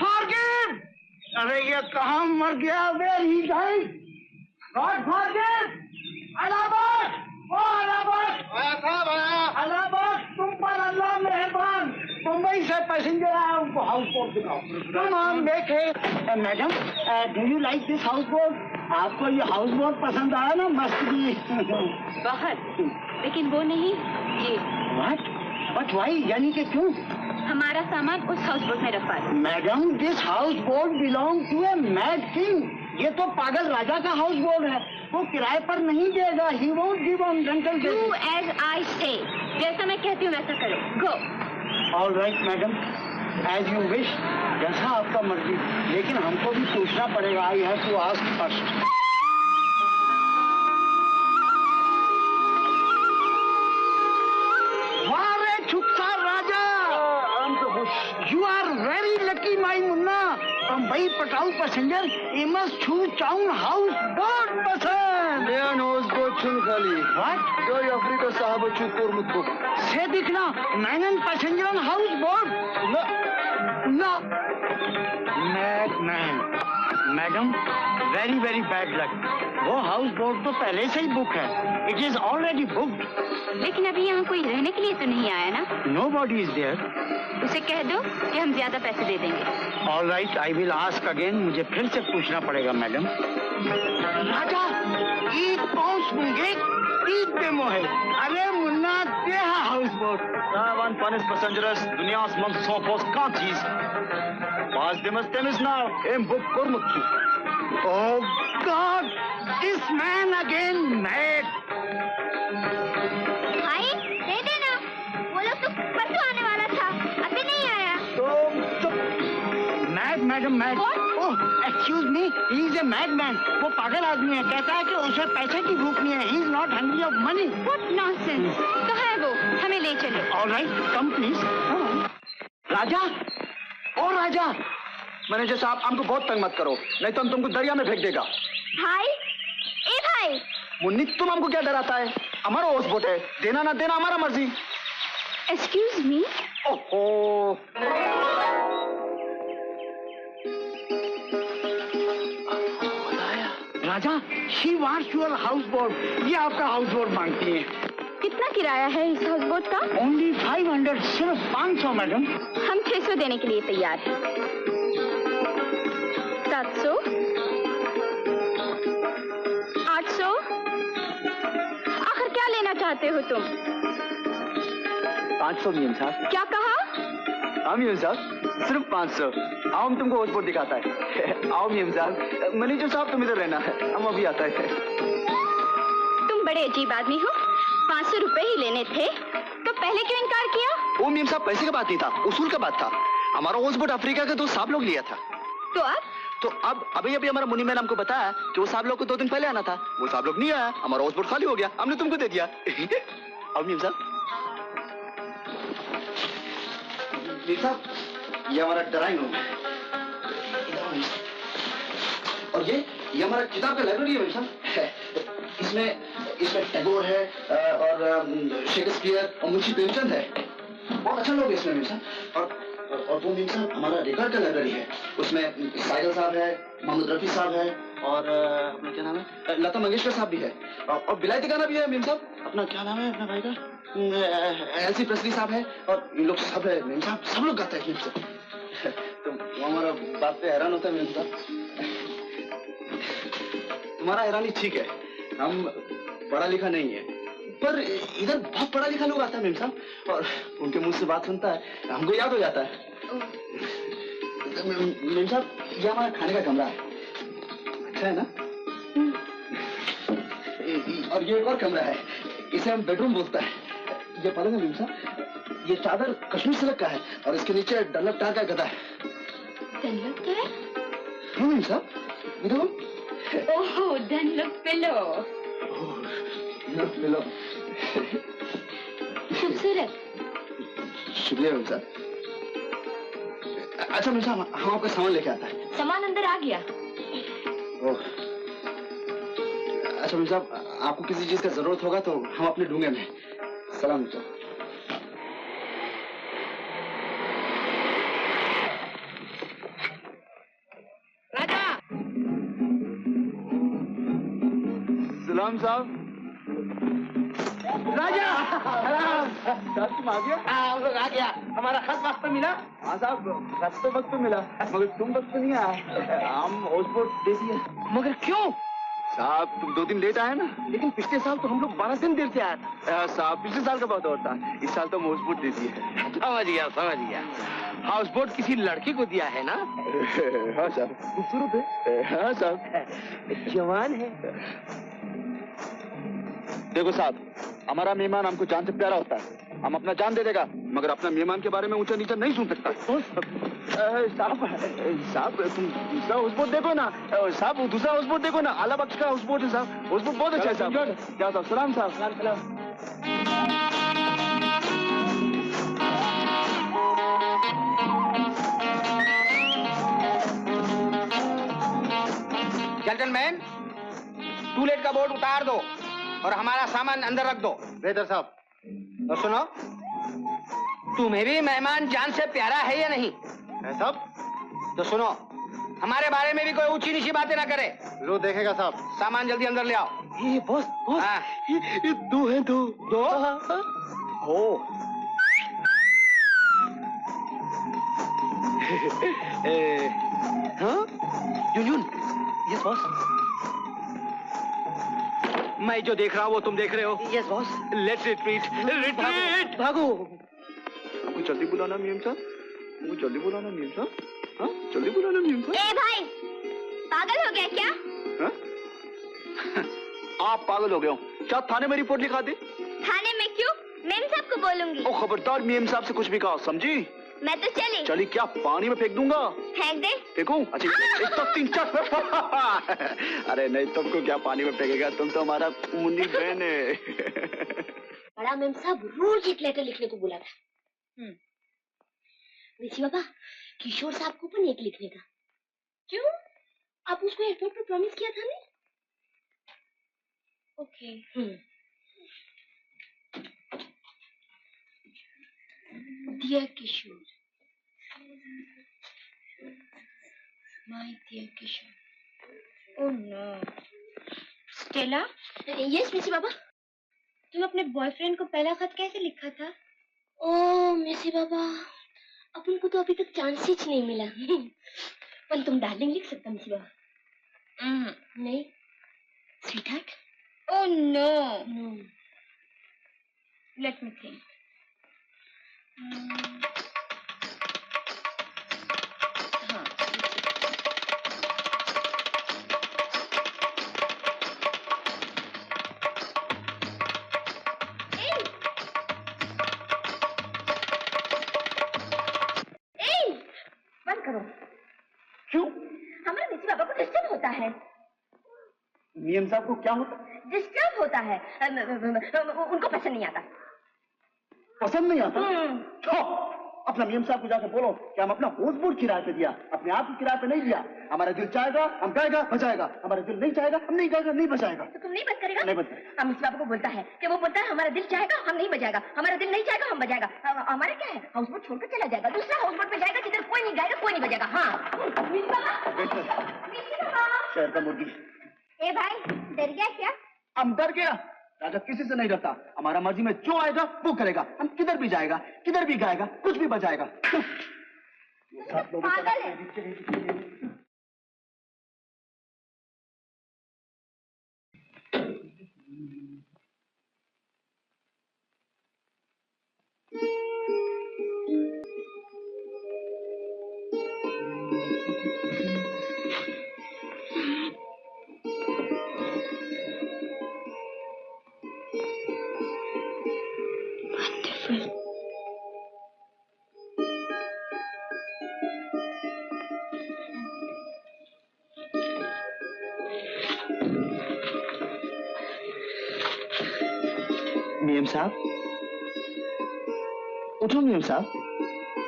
Forgive! अरे ये कहाँ मर गया? Where he died? God forgive! Allahabad! ओ अलाहाबाद! आया साहब आया। अलाहाबाद तुम पर अल्लाह मेहरबान। मुंबई से पैसेंजर आया, उनको हाउस बोट दिखाओ। तुम हम देखे। Madam, do you like this house boat? आपको ये हाउस बोट पसंद आया ना? मस्त भी बहुत, लेकिन वो नहीं ये। व्हाट? But why? यानी कि क्यों? हमारा सामान उस हाउस बोट में रखवा दो। Madam, this house boat belong to a mad king. ये तो पागल राजा का हाउस बोट है, वो किराए पर नहीं देगा। He won't give on rental. Do as I say, जैसा मैं कहती हूँ वैसा करो। Go. All right madam, as you wish, जैसा आपका मर्जी। लेकिन हमको भी पूछना पड़ेगा। I have to ask first. वारे छुपसा राजा, you are very lucky my मुन्ना। बम्बई पटाऊ पैसेंजर इमस छू चाउन हाउस बोट पसंद। हाउस बोट छुन खाली। व्हाट? जो अफ्रीका साहब छू कोरमुत बुक से दिखना मैनन passenger house boat. No. Man madam, very very bad luck. वो हाउस बोट तो पहले से ही बुक है। It is already booked. लेकिन अभी यहाँ कोई रहने के लिए तो नहीं आया ना? Nobody is there. उसे कह दो कि हम ज्यादा पैसे दे देंगे। All right, I will ask again. मुझे फिर से पूछना पड़ेगा मैडम। राजा, एक पाउंड मुंगे, तीन पे मोहे। अरे मुन्ना, दे houseboat. One panis passengers, दुनिया's मंग सोफोस का चीज। पास दिमस तेमिस नाउ, एम बुक कोरमुत छू। Oh God, this man again mad. भाई, दे देना। वो लोग तो परसों आने वाला था, अभी नहीं आया। Mad madam mad. Oh excuse me, he is a mad man. वो पागल आदमी है, कहता है कि उसे पैसे की भूख नहीं है। He is not hungry of money. What nonsense. तो है वो, हमें ले चले। All right, come please. राजा, ओ राजा। मैनेजर साहब, हमको बहुत तंग मत करो, नहीं तो हम तुमको दरिया में फेंक देगा। भाई, ए भाई। मुन्नी, तुम हमको क्या डराता है? हमारा हाउस बोट है, देना ना देना हमारा मर्जी। Excuse me. ओहो, राजा, she wants your houseboat. ये आपका हाउस बोट मांगती है। कितना किराया है इस हाउस बोट का? ओनली 500, सिर्फ 500 मैडम। हम 600 देने के लिए तैयार हैं। 700, 800। आखिर क्या लेना चाहते हो तुम? 500 मियन साहब। क्या कहा? हाँ मियन साहब, सिर्फ 500। आओ, हम तुमको हाउस बोट दिखाता है। आओ मियन साहब। मैनेजर साहब, तुम इधर रहना है, हम अभी आता है। तुम बड़े अजीब आदमी हो। 500 रुपए ही लेने थे तो पहले क्यों इनकार किया? वो मियन साहब, पैसे का बात नहीं था, उसूल का बात था। हमारा हाउस बोट अफ्रीका के 2 साहब लोग लिया था। तो अब अभी हमारा मुन्नी मैन हमको बताया कि वो साहब लोग को 2 दिन पहले आना था। वो साहब लोग नहीं आया, हमारा हाउस बोट खाली हो गया, हमने तुमको दे दिया। अब मियन साहब, ये हमारा ड्राइंग रूम है। और ये हमारा किताब का लाइब्रेरी है साहब। इसमें टैगोर है और शेक्सपियर और मुंशी प्रेमचंद है। बहुत अच्छा लोग है इसमें साहब। और वो मीन साहब हमारा रिकॉर्ड का लाइब्रेरी है। उसमें साइगल साहब है, मोहम्मद रफी साहब है और अपना क्या नाम है, लता मंगेशकर साहब भी है। और बिलायती गाना भी है मीन साहब। अपना क्या नाम है अपना भाई का, एलसी प्रेस्ली साहब है। और इन लोग सब है मीन साहब, सब लोग गाते हैं मीन साहब। तो हमारा बात पे हैरान होता है मीन साहब। तुम्हारा हैरानी ठीक है, हम पढ़ा लिखा नहीं है, पर इधर बहुत पढ़ा लिखा लोग आता है मीम साहब। और उनके मुंह से बात सुनता है, हमको याद हो जाता है। मीम साहब, ये हमारा खाने का कमरा है, अच्छा है ना? और ये एक और कमरा है, इसे हम बेडरूम बोलता है। ये पलंग है मीम साहब, ये चादर कश्मीर सिल्क का है और इसके नीचे डनलप टार का गदा है। डनलप क्या है? हाँ मीम साहब, देखो। ओह, डनलप पिलो। पिलो। खूबसूरत। शुक्रिया मीम साहब। अच्छा मीम साहब, हम आपका सामान लेके आता है। सामान अंदर आ गया। ओह, अच्छा मीम साहब, आपको किसी चीज का जरूरत होगा तो हम अपने डूंगे में। सलाम मीम साहब। सलाम साहब। राजा तुम आ गया? हम लोग आ गया। हमारा खत वक्त पे मिला? हाँ साहब, खत तो वक्त पे मिला, मगर तुम वक्त पे नहीं आए। हम हाउसबोट दे दिए। मगर क्यों? साहब तुम 2 दिन लेट आए ना। लेकिन पिछले साल तो हम लोग 12 दिन देर से आया था। साहब पिछले साल का बहुत और था, इस साल तो हम हाउसबोट दे दिए। समझ गया। हाउस बोट किसी लड़के को दिया है ना? हाँ साहब। खूबसूरत है? हाँ साहब। जवान है? देखो साहब, हमारा मेहमान हमको जान से प्यारा होता है। हम अपना जान दे देगा, मगर अपना मेहमान के बारे में ऊंचा नीचा नहीं सुन सकता। साहब तुम दूसरा हाउसबोट देखो ना। साहब वो दूसरा हाउसबोट देखो ना, आला बख्श का हाउसबोट है साहब। हाउसबोट बहुत अच्छा है साहब। क्या साहब? सलाम साहब। जेंटलमैन, टूलेट का बोर्ड उतार दो और हमारा सामान अंदर रख दो। बेहतर साहब। और सुनो, तुम्हें भी मेहमान जान से प्यारा है या नहीं? है साहब। तो सुनो, हमारे बारे में भी कोई ऊंची नीची बातें ना करे। लो देखेगा साहब। सामान जल्दी अंदर ले आओ। ये बॉस हाँ। ये 2 है। 2 ओ हाँ यून, यस बॉस। मैं जो देख रहा हूँ वो तुम देख रहे हो। Yes boss. Let's retreat. भागो। हमको जल्दी बुलाना मियां साहब। हमको जल्दी बुलाना मियां साहब। हाँ जल्दी बुलाना मियां साहब। ए भाई, पागल हो गया क्या? हाँ? आप पागल हो गए हो क्या? थाने में रिपोर्ट लिखा दे। थाने में क्यों? मेम साहब को बोलूंगी। ओ खबरदार, मेम साहब से कुछ भी कहा, समझी? मैं तो चली। चली क्या? पानी में फेंक दूंगा। फेंक दे। फेंकूं? अच्छा 1 2 3 4। अरे नहीं, तुमको क्या पानी में फेंकेगा, तुम तो हमारा मुन्नी बहन है। बड़ा मेम साहब रोज एक लेटर लिखने को बोला था। ऋषि बाबा, किशोर साहब को पण एक लिखने का। क्यों? आप उसको एयरपोर्ट पर प्रॉमिस किया था ना? Okay. Dear Kishore, my dear Kishore. Oh no. Stella, yes missy बाबा। तुम अपने बॉयफ्रेंड को पहला खत कैसे लिखा था? ओ मिसी बाबा, अपन को तो अभी तक चांस ही नहीं मिला। पर तुम डार्लिंग लिख सकता मिसी बाबा? नहीं, sweetheart. Oh no. No. Let me think. बंद करो। क्यों? हमारे मिसी बाबा को डिस्टर्ब होता है। मियां साहब को क्या होता? डिस्टर्ब होता है। उनको पसंद नहीं आता। पसंद नहीं आता? तो अपना मियां साहब को जाकर बोलो कि हम अपना हाउसबोट किराए पे दिया, अपने आप ही किराए पे नहीं दिया। हमारा दिल चाहेगा हम गाएगा बजाएगा, हमारा दिल नहीं चाहेगा हम नहीं गाएगा नहीं बजाएगा। तो तुम नहीं बंद करेगा? नहीं बंद करेगा। हम इस बाबा को बोलता है कि वो बोलता है हमारा दिल चाहेगा हम नहीं बजाएगा, हमारा दिल नहीं चाहेगा हम बजाएगा। हमारा क्या है, हाउसबोट छोड़कर चला जाएगा, दूसरा हाउसबोट पे जाएगा जिधर कोई नहीं गाएगा कोई नहीं बजाएगा। हाँ मिस बाबा। शहर का मुर्गी। ए भाई, डर गया क्या? हम डर गया? राजा किसी से नहीं डरता। हमारा मर्जी में जो आएगा वो करेगा। हम किधर भी जाएगा, किधर भी गाएगा, कुछ भी बजाएगा। पागल है। मियां साहब उठो, मियां साहब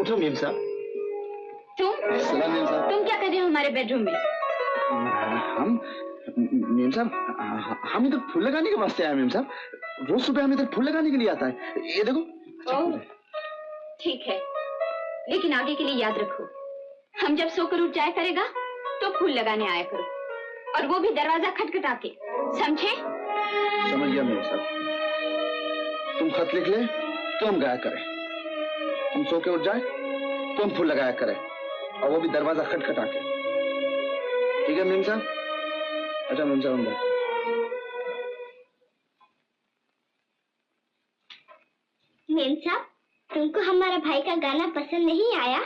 उठो। मियां साहब। सलाम मियां साहब। तुम क्या कर रहे हो हमारे बेडरूम में? हम मियां साहब हम इधर फूल लगाने के वास्ते आए। मियां साहब रोज सुबह हम इधर फूल लगाने के लिए आता है। ये देखो। ओह, ठीक है, लेकिन आगे के लिए याद रखो, हम जब सोकर उठ जाया करेगा तो फूल लगाने आया करो, और वो भी दरवाजा खटखटा के, समझे? समझ गया मेम साहब। तुम खत लिख ले तो हम गाया करें, तुम सो के उठ जाए तो हम फूल लगाया करें, और वो भी दरवाजा खटखटा के। ठीक है मेम साहब? अच्छा मेम साहब, हम बैठे। मेम साहब, तुमको हमारा भाई का गाना पसंद नहीं आया?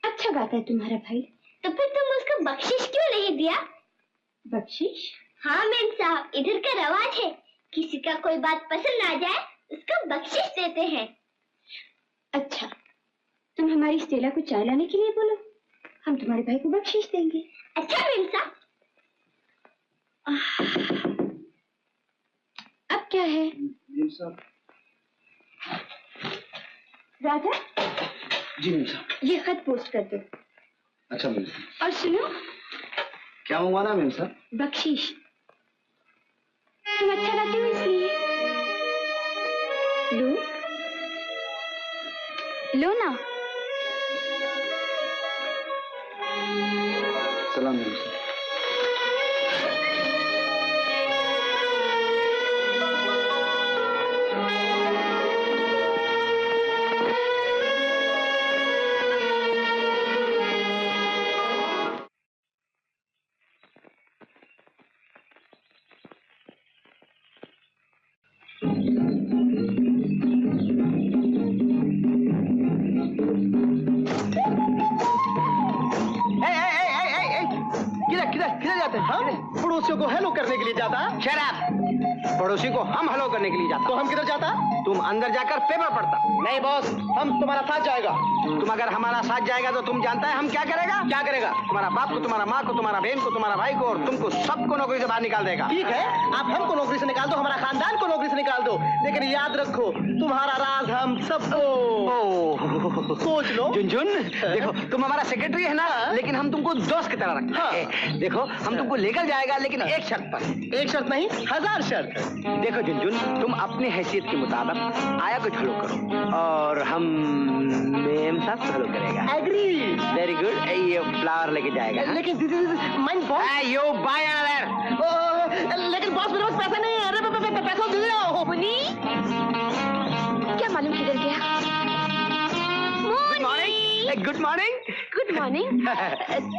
अच्छा गाता है तुम्हारा भाई। तो फिर तुम उसको बख्शिश क्यों नहीं दिया? बख्शिश? हाँ मेम साहब, इधर का रवाज है, किसी का कोई बात पसंद आ जाए उसको बख्शिश देते हैं। अच्छा, तुम हमारी स्टेला को चाय लाने के लिए बोलो, हम तुम्हारे भाई को बख्शिश देंगे। अच्छा मेम साहब। अब क्या है मेम साहब? राजा? जी मेम साहब। ये खत पोस्ट कर दो। अच्छा मेम साहब। और सुनो, क्या मंगवाना मेम साहब? बख्शिश। तुम अच्छा गाते हो इसलिए। लो ना। सलाम मेम साहब। किधर जाते हैं? हम पड़ोसियों को हेलो करने के लिए जाता। शराब पड़ोसी को हम हेलो करने के लिए जाता। तो हम किधर जाता? तुम अंदर जाकर पेपर पढ़ता। नहीं बॉस, हम तुम्हारा साथ जाएगा। तुम अगर हमारा साथ जाएगा तो तुम जानता है हम क्या करेगा? क्या करेगा? तुम्हारा बाप को, तुम्हारा माँ को, तुम्हारा बहन को, तुम्हारा भाई को और तुमको सबको नौकरी से बाहर निकाल देगा। ठीक है, आप हमको नौकरी से निकाल दो, हमारा खानदान को नौकरी से निकाल दो, लेकिन याद रखो तुम्हारा राज हम सबको। सोच लो। झुनझुन, देखो तुम हमारा सेक्रेटरी है ना, लेकिन हम तुमको दोस्त की तरह रखते हैं। देखो हम तुमको लेकर जाएगा, लेकिन एक शर्त पर। एक शर्त नहीं, 1000 शर्त। देखो झुनझुन, तुम अपनी हैसियत के मुताबिक आया को हेलो करो और हम मेम साहब को हेलो करेगा। एग्री। Very good. ये फ्लावर लेके जाएगा। लेकिन this is mine boss. You by another. लेकिन बॉस मेरे पास पैसा नहीं है। अरे पैसा दे दो। मुनी, क्या मालूम किधर गया? Good morning. Good morning. Good morning.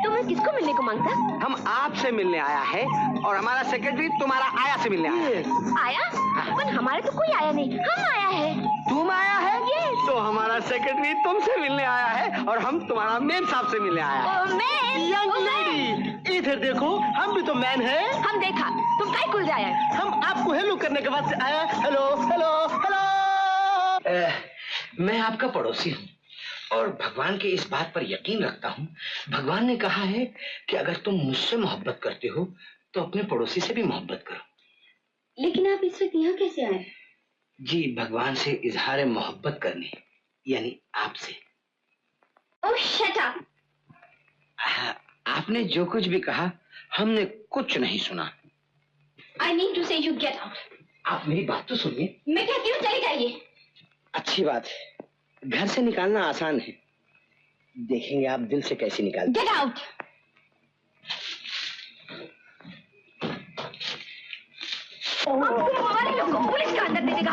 तुम्हें किसको मिलने को मांगता? हम आपसे मिलने आया है और हमारा सेक्रेटरी तुम्हारा आया से मिलने आया है। आया? पर हमारे तो कोई आया नहीं, हम आया है। तुम आया है? तो हमारा सेक्रेटरी तुमसे मिलने आया है और हम तुम्हारा मेम साहब से मिलने आया है। यंग लेडी, इधर देखो, हम भी तो मैन हैं। हम देखा, तुम काय कुल जाया? हम आपको हेलो करने के बाद से आया। Hello hello hello. मैं आपका पड़ोसी हूँ और भगवान के इस बात पर यकीन रखता हूँ। भगवान ने कहा है कि अगर तुम मुझसे मोहब्बत करते हो तो अपने पड़ोसी से भी मोहब्बत करो। लेकिन आप इस वक्त यहाँ कैसे आए? जी, भगवान से इजहार मोहब्बत करने, यानी आपसे। ओह शट अप। आपने जो कुछ भी कहा हमने कुछ नहीं सुना। आई नीड टू से यू गेट आउट। आप मेरी बात तो सुनिए। मैं कहती हूँ चली जाइए। अच्छी बात है, घर से निकालना आसान है, देखेंगे आप दिल से कैसे निकालते। Get out. हमारे लोग को पुलिस का अंदर दे देगा।